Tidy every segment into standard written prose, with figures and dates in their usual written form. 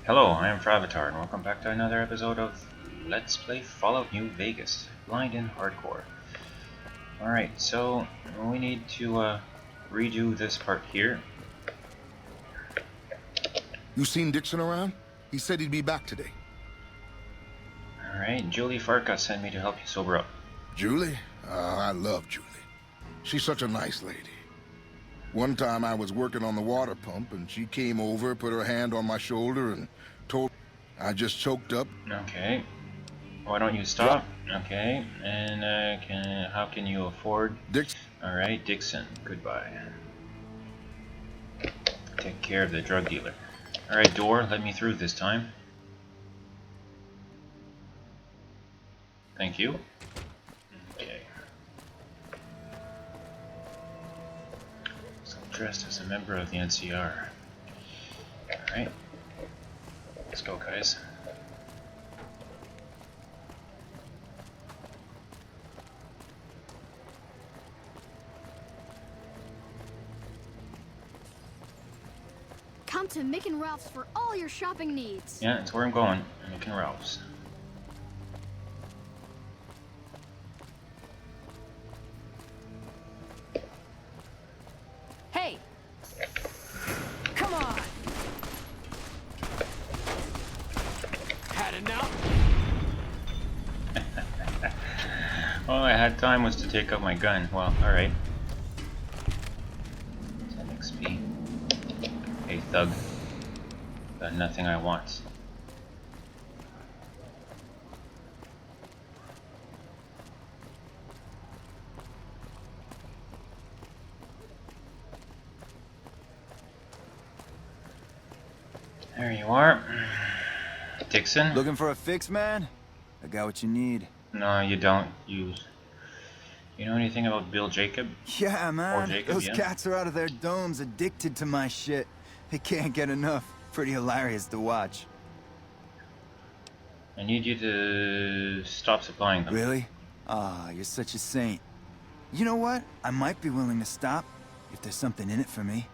Hello, I am FrAvatar, and welcome back to another episode of Let's Play Fallout New Vegas, Blind and Hardcore. Alright, so we need to redo this part here. You seen Dixon around? He said he'd be back today. Alright, Julie Farka sent me to help you sober up. Julie? I love Julie. She's such a nice lady. One time I was working on the water pump and she came over, put her hand on my shoulder and told I just choked up. Okay. Why don't you stop? Okay. And how can you afford? Dixon. Alright, Dixon. Goodbye. Take care of the drug dealer. Alright, door, let me through this time. Thank you. Okay. So dressed as a member of the NCR. Alright. Let's go, guys. Come to Mick and Ralph's for all your shopping needs. Yeah, that's where I'm going. Mick and Ralph's. Hey! Come on! Had enough? All I had time was to take out my gun. Well, alright. 10 XP. Hey, thug. Got nothing I want. There you are. Dixon? Looking for a fix, man? I got what you need. No, you don't. You know anything about Bill Jacob? Yeah, man. Jacob, Those yeah. cats are out of their domes addicted to my shit. They can't get enough. Pretty hilarious to watch. I need you to stop supplying them. Really? Ah, you're such a saint. You know what? I might be willing to stop if there's something in it for me.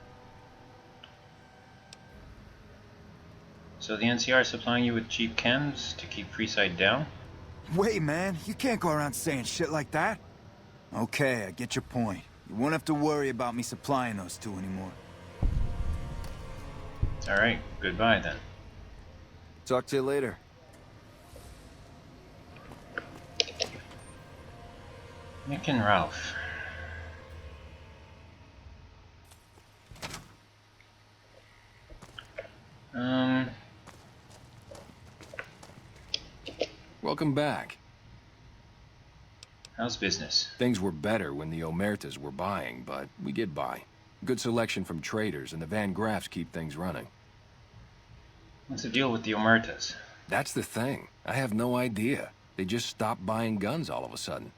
So the NCR is supplying you with cheap chems to keep Freeside down? Wait, man. You can't go around saying shit like that. Okay, I get your point. You won't have to worry about me supplying those two anymore. Alright, goodbye then. Talk to you later. Mick and Ralph. Welcome back. How's business? Things were better when the Omertas were buying, but we get by. Good selection from traders, and the Van Graffs keep things running. What's the deal with the Omertas? That's the thing. I have no idea. They just stopped buying guns all of a sudden.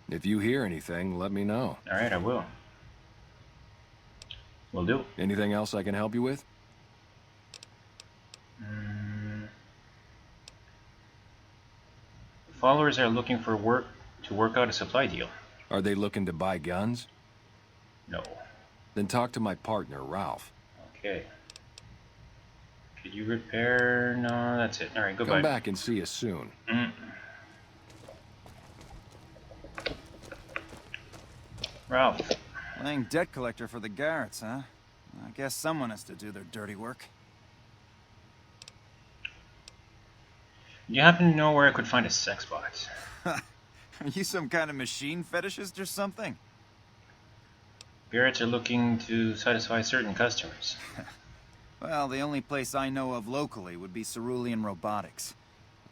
If you hear anything, let me know. Alright, I will. Will do. Anything else I can help you with? Followers are looking for work to work out a supply deal. Are they looking to buy guns? No. Then talk to my partner, Ralph. Okay. Could you repair? No, that's it. Alright, goodbye. Come back and see us soon. Ralph. Playing debt collector for the Garretts, huh? I guess someone has to do their dirty work. You happen to know where I could find a sex bot? Are you some kind of machine fetishist or something? Garretts are looking to satisfy certain customers. Well, the only place I know of locally would be Cerulean Robotics.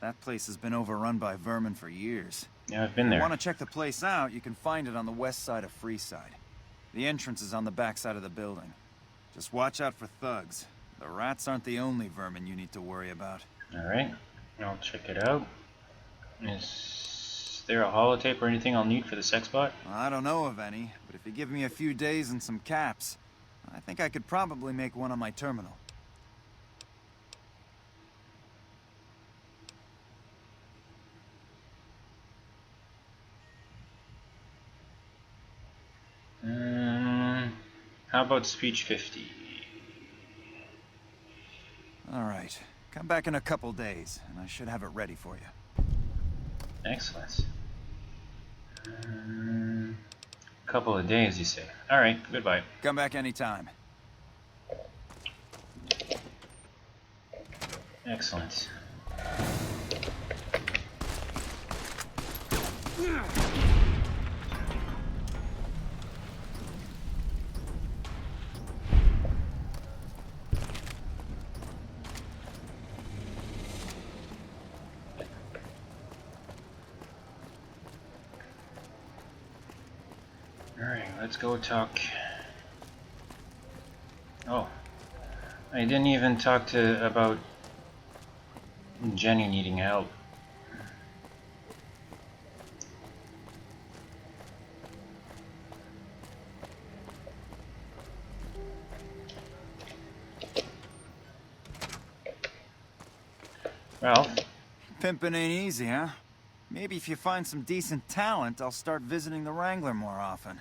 That place has been overrun by vermin for years. Yeah, I've been If there. you want to check the place out, you can find it on the west side of Freeside. The entrance is on the back side of the building. Just watch out for thugs. The rats aren't the only vermin you need to worry about. Alright, I'll check it out. Is there a holotape or anything I'll need for the sex bot? I don't know of any, but if you give me a few days and some caps, I think I could probably make one on my terminal. How about speech 50? All right. Come back in a couple days, and I should have it ready for you. Excellent. Couple of days, you say. Alright, goodbye. Come back anytime. Excellent. Alright, let's go talk. Oh, I didn't even talk about Jenny needing help. Ralph? Pimping ain't easy, huh? Maybe if you find some decent talent, I'll start visiting the Wrangler more often.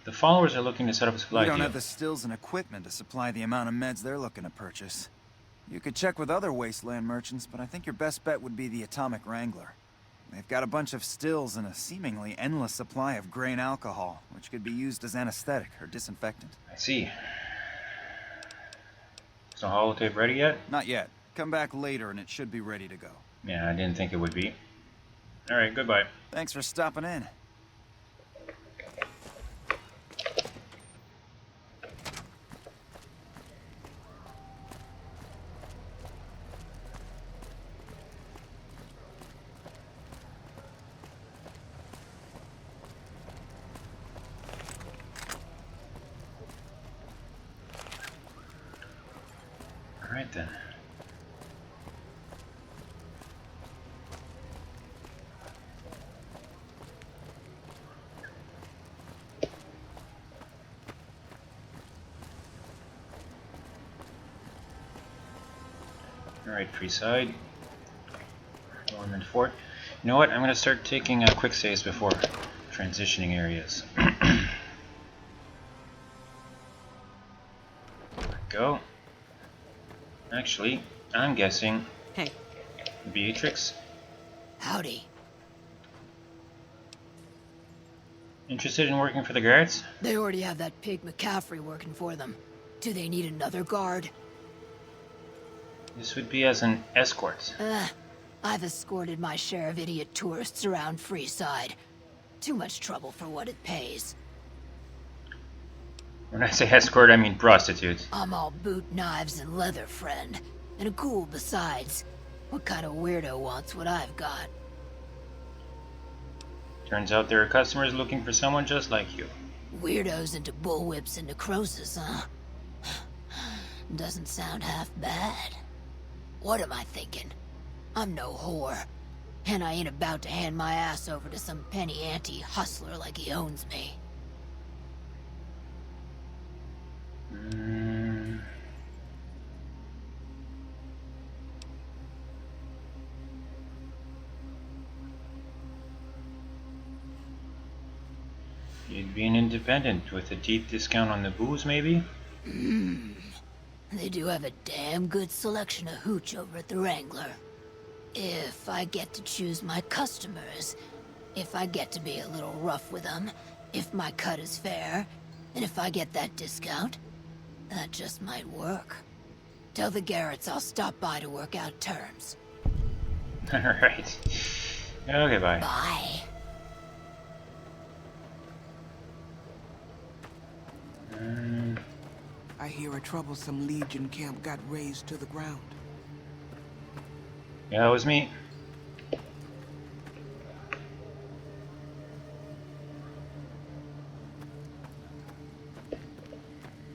The followers are looking to set up a supply We don't deal. have the stills and equipment to supply the amount of meds they're looking to purchase. You could check with other wasteland merchants, but I think your best bet would be the Atomic Wrangler. They've got a bunch of stills and a seemingly endless supply of grain alcohol, which could be used as anesthetic or disinfectant. I see. Is the holotape ready yet? Not yet. Come back later and it should be ready to go. Yeah, I didn't think it would be. Alright, goodbye. Thanks for stopping in. Alright then. Alright, free side. Norman Fort. You know what? I'm gonna start taking quick saves before transitioning areas. There we go. Actually, I'm guessing Hey. Beatrix. Howdy. Interested in working for the guards? They already have that pig McCaffrey working for them. Do they need another guard? This would be as an escort. I've escorted my share of idiot tourists around Freeside. Too much trouble for what it pays. When I say escort, I mean prostitute. I'm all boot, knives, and leather, friend. And a ghoul besides. What kind of weirdo wants what I've got? Turns out there are customers looking for someone just like you. Weirdos into bullwhips and necrosis, huh? Doesn't sound half bad. What am I thinking? I'm no whore. And I ain't about to hand my ass over to some penny ante hustler like he owns me. You'd be an independent with a deep discount on the booze, maybe? They do have a damn good selection of hooch over at the Wrangler. If I get to choose my customers, if I get to be a little rough with them, if my cut is fair, and if I get that discount, that just might work. Tell the Garretts I'll stop by to work out terms. Alright. Okay, bye. Bye. I hear a troublesome Legion camp got razed to the ground. Yeah, it was me.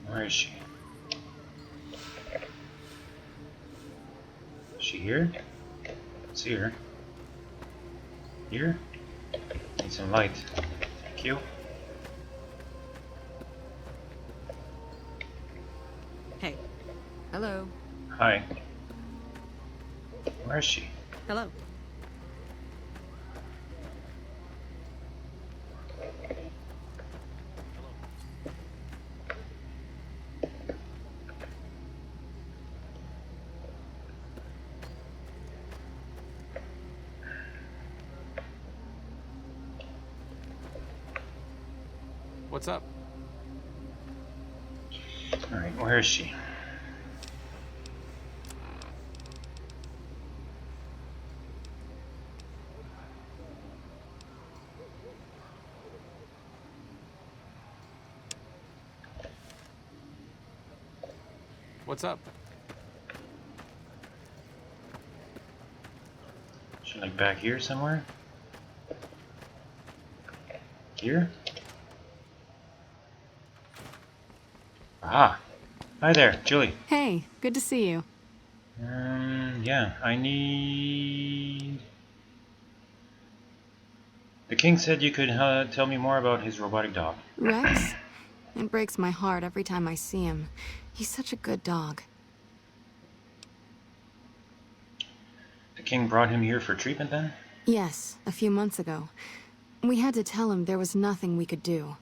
Where is she? Is she here? See her. Here? Need some light. Thank you. Hey. Hello. Hi. Where is she? Hello. What's up? Alright, where is she? What's up? Is she like back here somewhere? Here? Ah! Hi there, Julie. Hey, good to see you. Yeah, I need... The king said you could tell me more about his robotic dog. Rex? It breaks my heart every time I see him. He's such a good dog. The king brought him here for treatment then? Yes, a few months ago. We had to tell him there was nothing we could do.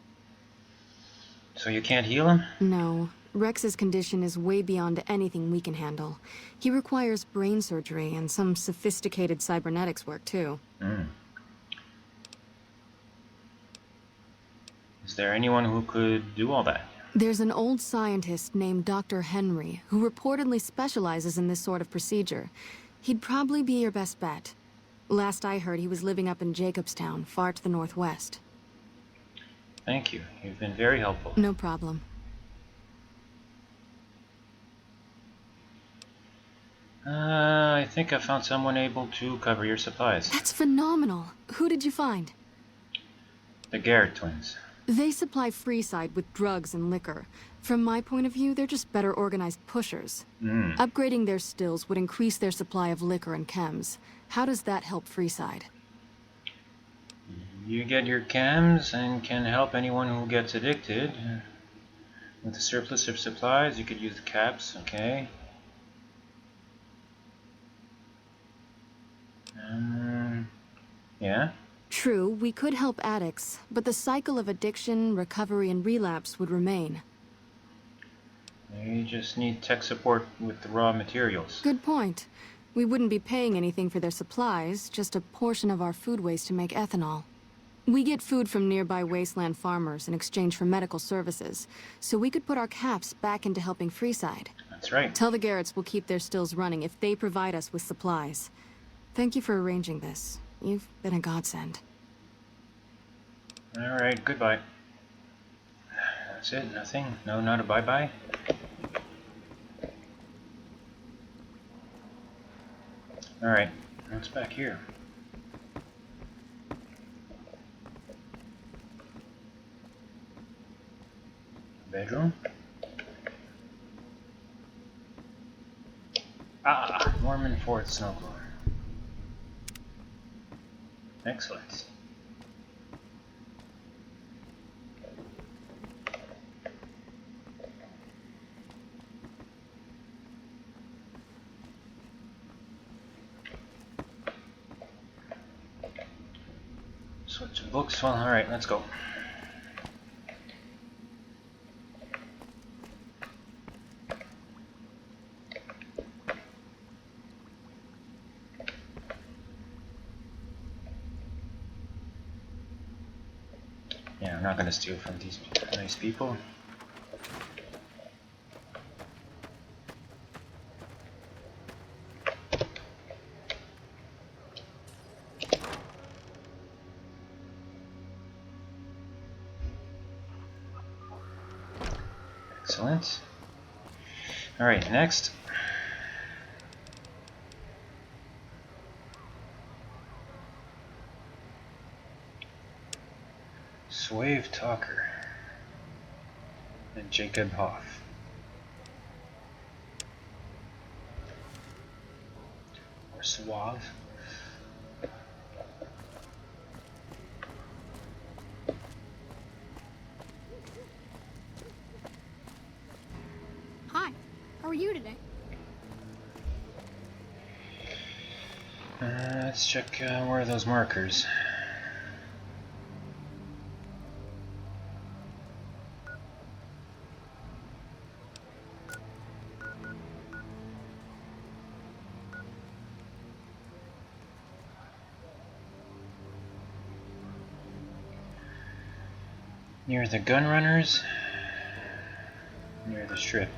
So you can't heal him? No. Rex's condition is way beyond anything we can handle. He requires brain surgery and some sophisticated cybernetics work, too. Is there anyone who could do all that? There's an old scientist named Dr. Henry, who reportedly specializes in this sort of procedure. He'd probably be your best bet. Last I heard, he was living up in Jacobstown, far to the northwest. Thank you. You've been very helpful. No problem. I think I found someone able to cover your supplies. That's phenomenal. Who did you find? The Garrett twins. They supply Freeside with drugs and liquor. From my point of view, they're just better organized pushers. Upgrading their stills would increase their supply of liquor and chems. How does that help Freeside? You get your chems and can help anyone who gets addicted. With the surplus of supplies, you could use the caps, okay. Yeah? True, we could help addicts, but the cycle of addiction, recovery, and relapse would remain. You just need tech support with the raw materials. Good point. We wouldn't be paying anything for their supplies, just a portion of our food waste to make ethanol. We get food from nearby wasteland farmers in exchange for medical services, so we could put our caps back into helping Freeside. That's right. Tell the Garretts we'll keep their stills running if they provide us with supplies. Thank you for arranging this. You've been a godsend. Alright, goodbye. That's it, nothing? No, not a bye-bye? Alright, what's back here? Bedroom? Ah, Mormon Fort Snowblower. Excellent. Switch of books. Well, alright, let's go. Yeah, I'm not gonna steal from these nice people. Excellent. Alright, next. Swave Talker and Jacob Hoff. Or Suave. Hi, how are you today? Let's check where are those markers. Near the gun runners. Near the strip.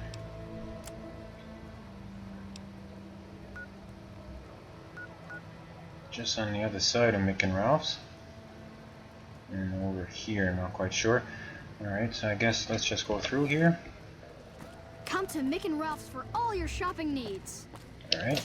Just on the other side of Mick and Ralph's. And over here, not quite sure. Alright, so I guess let's just go through here. Come to Mick and Ralph's for all your shopping needs. Alright.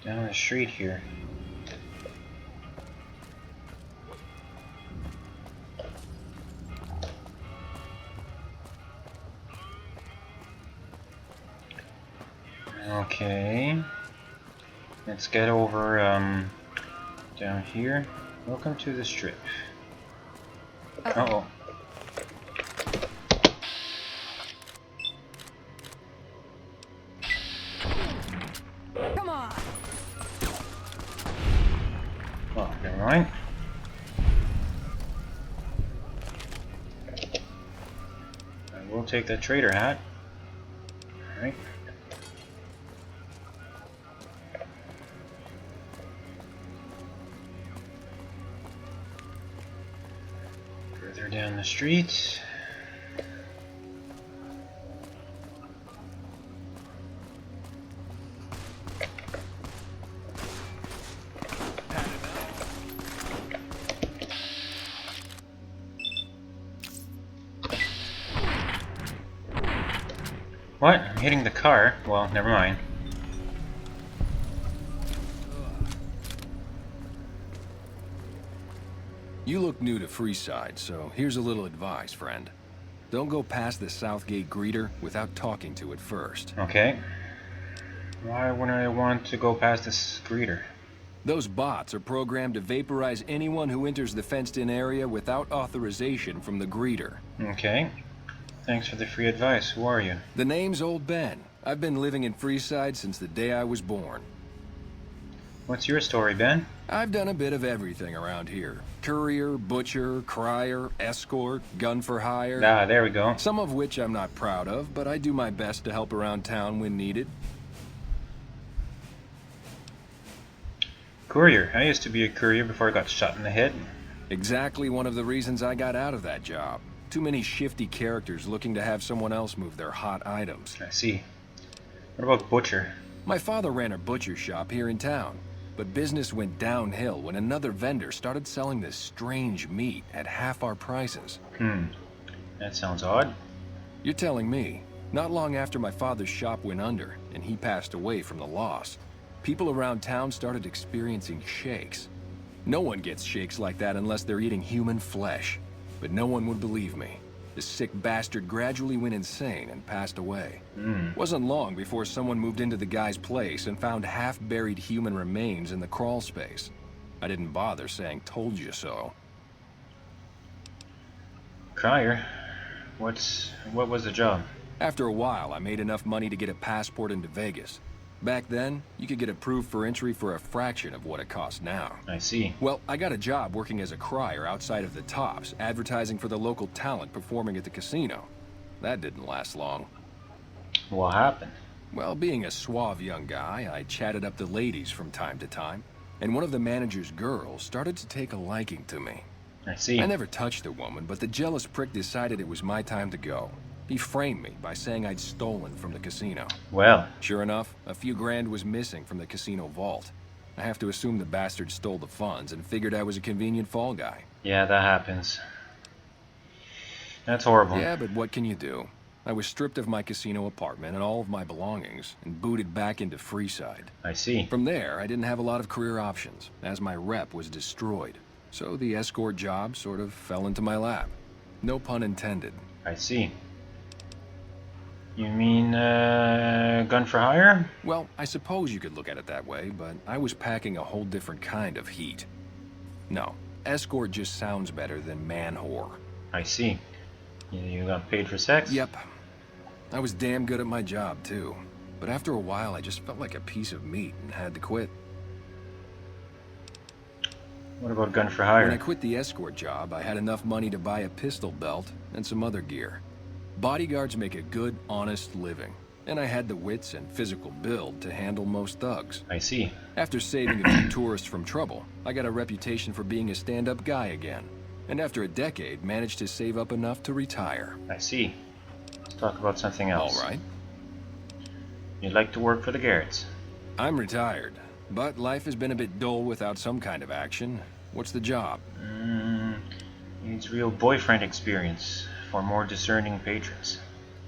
Down the street here. Okay. Let's get over down here. Welcome to the strip. Uh-oh. Come on. Oh, never mind. I will take that trader hat. Alright. Further down the street. What? I'm hitting the car? Well, never mind. You look new to Freeside, so here's a little advice, friend. Don't go past the Southgate greeter without talking to it first. Okay. Why wouldn't I want to go past this greeter? Those bots are programmed to vaporize anyone who enters the fenced-in area without authorization from the greeter. Okay. Thanks for the free advice. Who are you? The name's Old Ben. I've been living in Freeside since the day I was born. What's your story, Ben? I've done a bit of everything around here. Courier, butcher, crier, escort, gun for hire. Ah, there we go. Some of which I'm not proud of, but I do my best to help around town when needed. Courier. I used to be a courier before I got shot in the head. Exactly one of the reasons I got out of that job. Too many shifty characters looking to have someone else move their hot items. I see. What about butcher? My father ran a butcher shop here in town, but business went downhill when another vendor started selling this strange meat at half our prices. That sounds odd. You're telling me. Not long after my father's shop went under, and he passed away from the loss, people around town started experiencing shakes. No one gets shakes like that unless they're eating human flesh. But no one would believe me. The sick bastard gradually went insane and passed away. Wasn't long before someone moved into the guy's place and found half-buried human remains in the crawl space. I didn't bother saying "told you so." Crier? What was the job? After a while, I made enough money to get a passport into Vegas. Back then, you could get approved for entry for a fraction of what it costs now. I see. Well, I got a job working as a crier outside of the Tops, advertising for the local talent performing at the casino. That didn't last long. What happened? Well, being a suave young guy, I chatted up the ladies from time to time, and one of the manager's girls started to take a liking to me. I see. I never touched the woman, but the jealous prick decided it was my time to go. He framed me by saying I'd stolen from the casino. Well. Sure enough, a few grand was missing from the casino vault. I have to assume the bastard stole the funds and figured I was a convenient fall guy. Yeah, that happens. That's horrible. Yeah, but what can you do? I was stripped of my casino apartment and all of my belongings and booted back into Freeside. I see. From there, I didn't have a lot of career options, as my rep was destroyed. So the escort job sort of fell into my lap. No pun intended. I see. You mean, gun for hire? Well, I suppose you could look at it that way, but I was packing a whole different kind of heat. No, escort just sounds better than man-whore. I see. You got paid for sex? Yep. I was damn good at my job, too. But after a while, I just felt like a piece of meat and had to quit. What about gun for hire? When I quit the escort job, I had enough money to buy a pistol belt and some other gear. Bodyguards make a good, honest living. and I had the wits and physical build to handle most thugs. I see. After saving a few tourists from trouble, I got a reputation for being a stand-up guy again, and after a decade, managed to save up enough to retire. I see. Let's talk about something else. All right. You'd like to work for the Garretts. I'm retired, but life has been a bit dull without some kind of action. What's the job? Needs real boyfriend experience for more discerning patrons.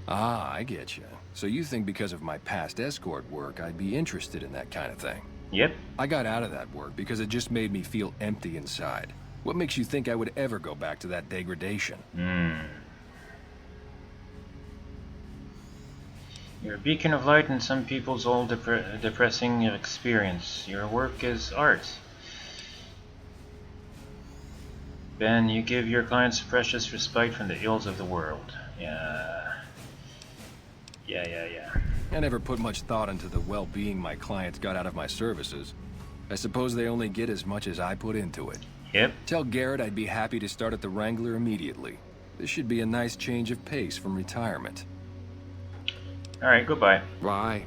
Ah, I get you. So you think because of my past escort work, I'd be interested in that kind of thing? Yep. I got out of that work because it just made me feel empty inside. What makes you think I would ever go back to that degradation? You're a beacon of light in some people's old depressing experience. Your work is art. Ben, you give your clients precious respite from the ills of the world. Yeah. I never put much thought into the well-being my clients got out of my services. I suppose they only get as much as I put into it. Yep. Tell Garrett I'd be happy to start at the Wrangler immediately. This should be a nice change of pace from retirement. Alright, goodbye. Bye.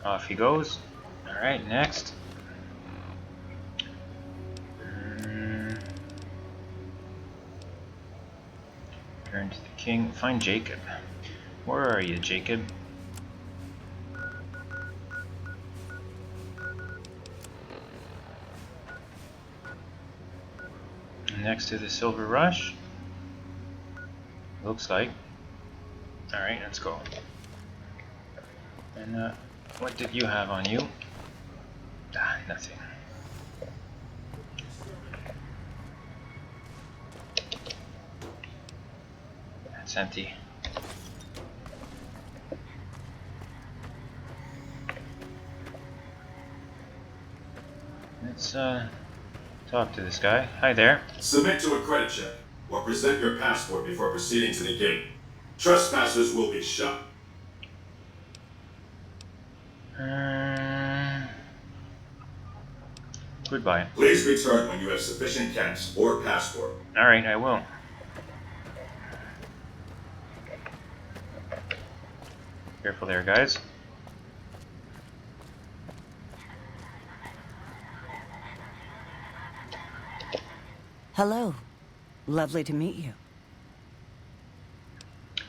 Off he goes. Alright, next. Turn to the king. Find Jacob. Where are you, Jacob? Next to the Silver Rush. Looks like. Alright, let's go. And what did you have on you? Ah, nothing. That's empty. Let's talk to this guy. Hi there. Submit to a credit check, or present your passport before proceeding to the gate. Trespassers will be shot. Goodbye. Please return when you have sufficient cash or passport. Alright, I will. Careful there, guys. Hello. Lovely to meet you.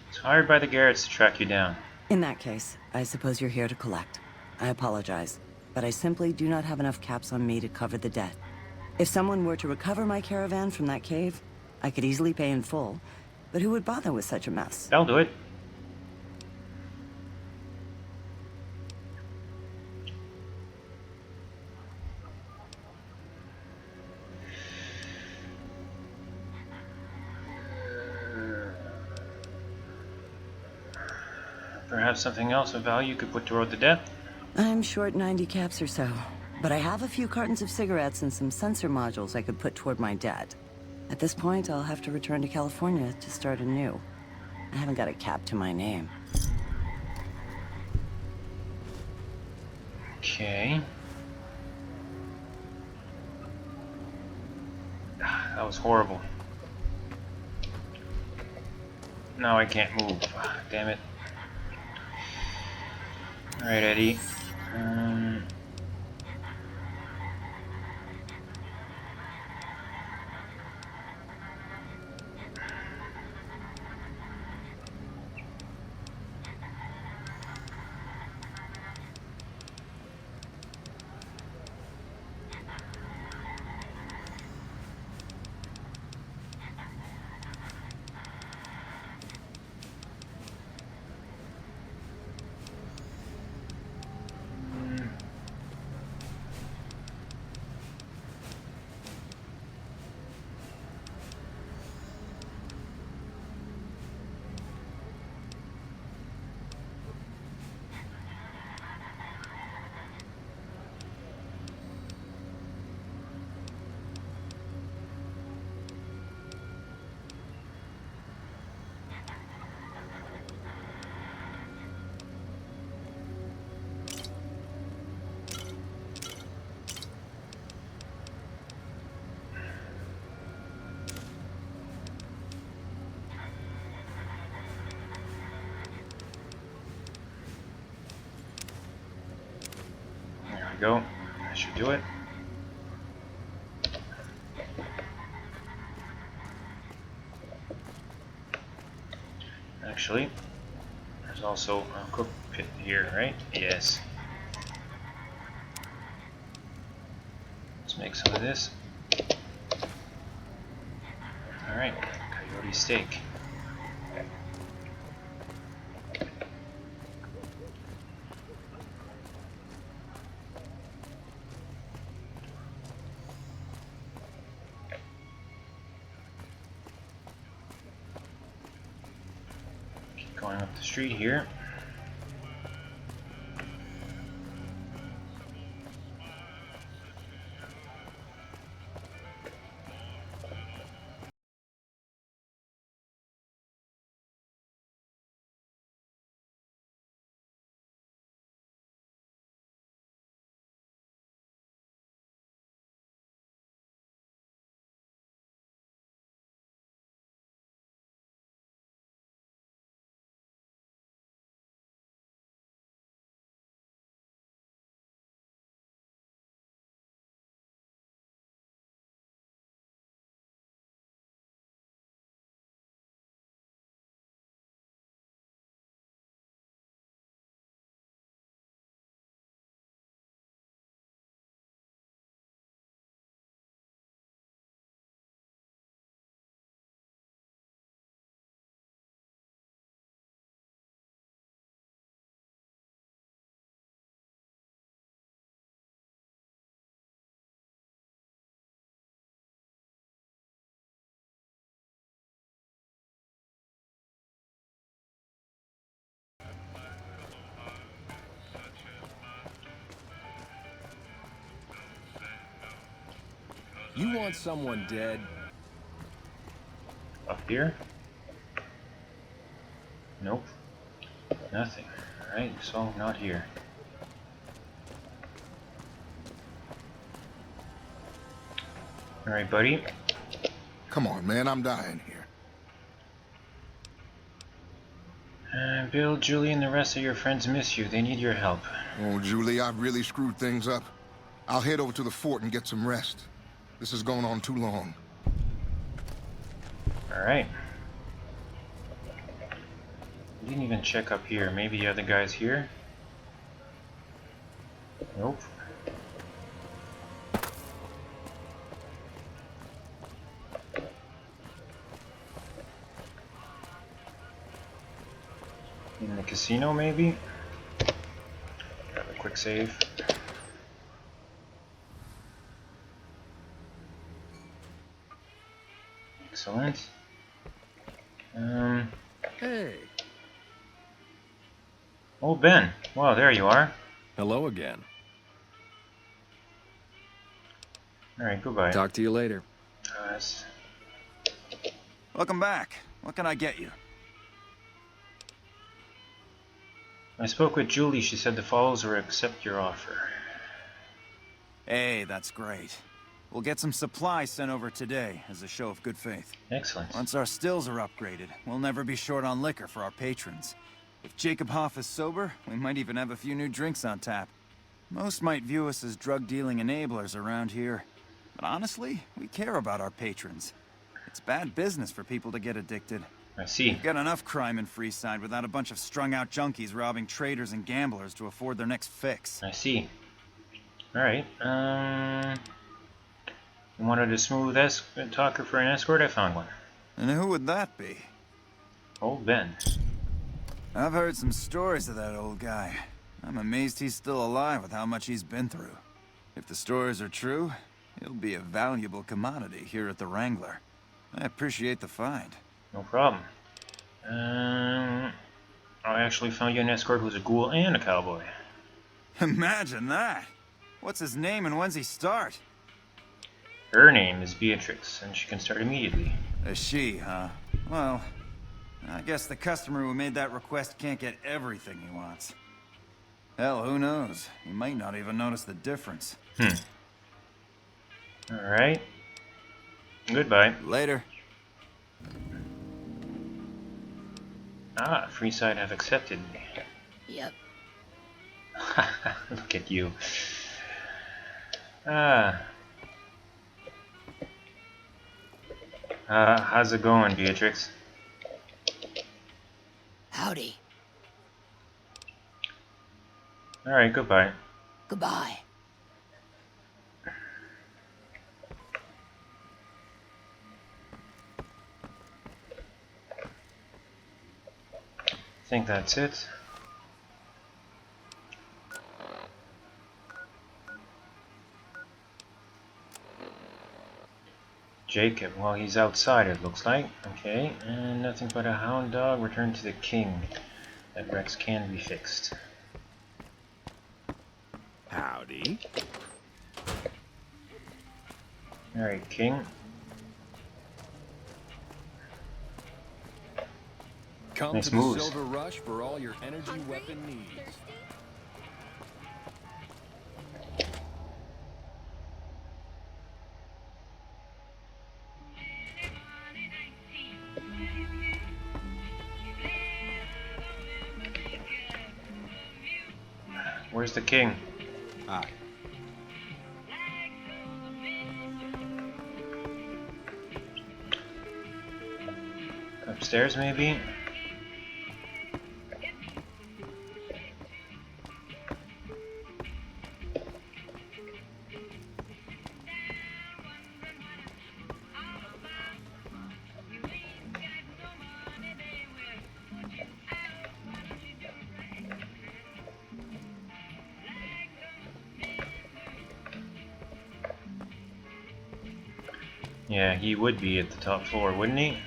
It's hired by the Garretts to track you down. In that case, I suppose you're here to collect. I apologize, but I simply do not have enough caps on me to cover the debt. If someone were to recover my caravan from that cave, I could easily pay in full, but who would bother with such a mess? I'll do it. Perhaps something else of value you could put toward the debt? I'm short 90 caps or so, but I have a few cartons of cigarettes and some sensor modules I could put toward my debt. At this point, I'll have to return to California to start anew. I haven't got a cap to my name. Okay. That was horrible. Now I can't move. Damn it. Alright, Eddie. go. That should do it. Actually, there's also a cook pit here, right? Yes. Let's make some of this. Alright, coyote steak. Keep going up the street here. You want someone dead? Up here? Nope. Nothing. Alright, so not here. Alright, buddy. Come on, man, I'm dying here. Bill, Julie, and the rest of your friends miss you. They need your help. Oh, Julie, I've really screwed things up. I'll head over to the fort and get some rest. This is going on too long. Alright. We didn't even check up here. Maybe the other guy's here? Nope. In the casino, maybe? Grab a quick save. Excellent. Hey. Oh, Ben. Well, there you are. Hello again. Alright, goodbye. Talk to you later. Yes. Welcome back. What can I get you? I spoke with Julie. She said the follows will accept your offer. Hey, that's great. We'll get some supplies sent over today as a show of good faith. Excellent. Once our stills are upgraded, we'll never be short on liquor for our patrons. If Jacob Hoff is sober, we might even have a few new drinks on tap. Most might view us as drug-dealing enablers around here. But honestly, we care about our patrons. It's bad business for people to get addicted. I see. We've got enough crime in Freeside without a bunch of strung-out junkies robbing traders and gamblers to afford their next fix. I see. Alright, you wanted a smooth talker for an escort? I found one. And who would that be? Old Ben. I've heard some stories of that old guy. I'm amazed he's still alive with how much he's been through. If the stories are true, he'll be a valuable commodity here at the Wrangler. I appreciate the find. No problem. I actually found you an escort who's a ghoul and a cowboy. Imagine that! What's his name and when's he start? Her name is Beatrix, and she can start immediately. A she, huh? Well, I guess the customer who made that request can't get everything he wants. Hell, who knows? He might not even notice the difference. Alright. Goodbye. Later. Ah, Freeside have accepted me. Yep. Look at you. Ah. How's it going, Beatrix? Howdy. Alright, goodbye. Goodbye. I think that's it. Jacob, well, he's outside, it looks like. Okay, and nothing but a hound dog. Return to the king. That Rex can be fixed. Howdy. Alright, king. Come Nice to the moves. Silver Rush for all your energy weapon needs. Where's the king? Aye. Upstairs, maybe? Yeah, he would be at the top floor, wouldn't he?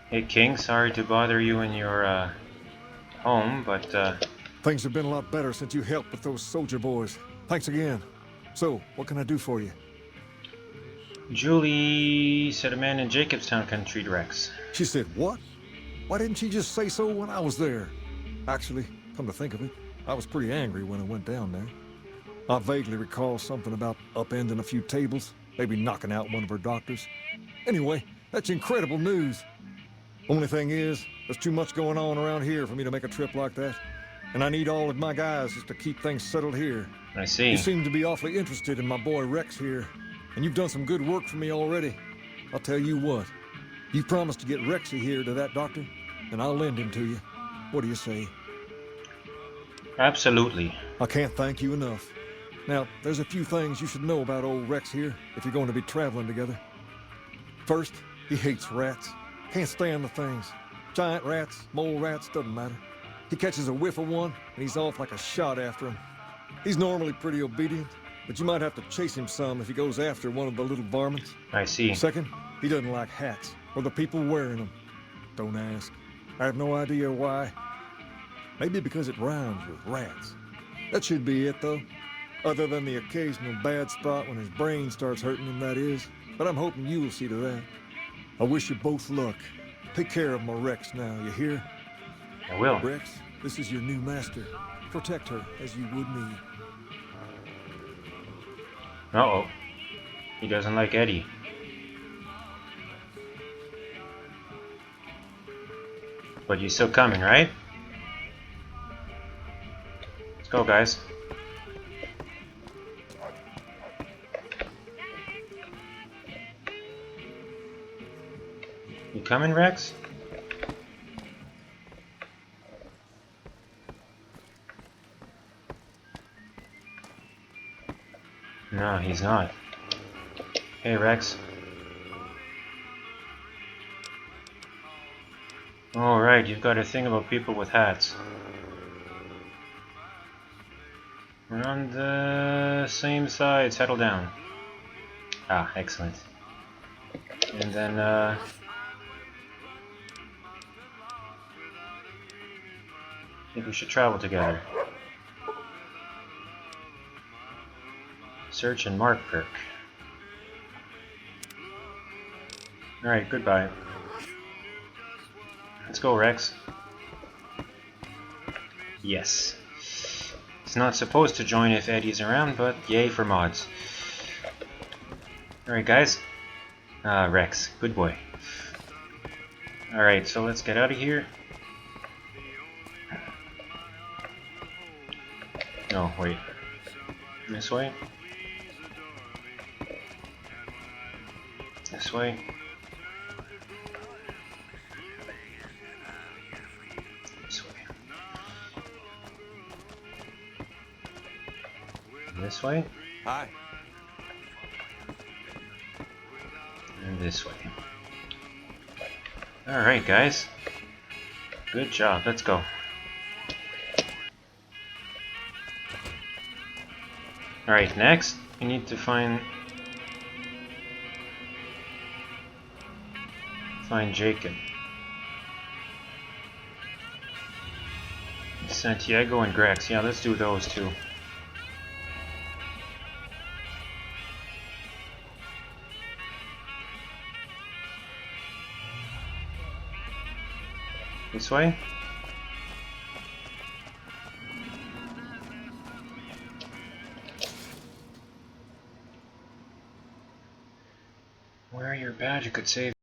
Hey King, sorry to bother you in your home, but Things have been a lot better since you helped with those soldier boys. Thanks again. So, what can I do for you? Julie said a man in Jacobstown can treat Rex. She said, what? Why didn't she just say so when I was there? Actually, come to think of it, I was pretty angry when I went down there. I vaguely recall something about upending a few tables, maybe knocking out one of her doctors. Anyway, that's incredible news. Only thing is, there's too much going on around here for me to make a trip like that. And I need all of my guys just to keep things settled here. I see. You seem to be awfully interested in my boy Rex here, and you've done some good work for me already. I'll tell you what, you promised to get Rexy here to that doctor, and I'll lend him to you. What do you say? Absolutely. I can't thank you enough. Now, there's a few things you should know about old Rex here if you're going to be traveling together. First, he hates rats. Can't stand the things. Giant rats, mole rats, doesn't matter. He catches a whiff of one, and he's off like a shot after him. He's normally pretty obedient, but you might have to chase him some if he goes after one of the little varmints. I see. Second, he doesn't like hats, or the people wearing them. Don't ask. I have no idea why. Maybe because it rhymes with rats. That should be it, though. Other than the occasional bad spot when his brain starts hurting him, that is. But I'm hoping you will see to that. I wish you both luck. Take care of my Rex now, you hear? I will. Rex, this is your new master. Protect her as you would me. Uh-oh. He doesn't like Eddie. But you're still coming, right? Let's go, guys. You coming, Rex? No, he's not. Hey, Rex. Alright, you've got a thing about people with hats. We're on the same side, settle down. Ah, excellent. And then, I think we should travel together. Search and mark perk. Alright, goodbye. Let's go, Rex. Yes. It's not supposed to join if Eddie's around, but yay for mods. Alright, guys. Rex, good boy. Alright, so let's get out of here. No, wait. This way? This way? This way. This way? Hi. And this way. Alright, guys. Good job. Let's go. Alright, next, we need to find Jacob. Santiago and Grex. Yeah, let's do those two. This way? Wear your badge, you could save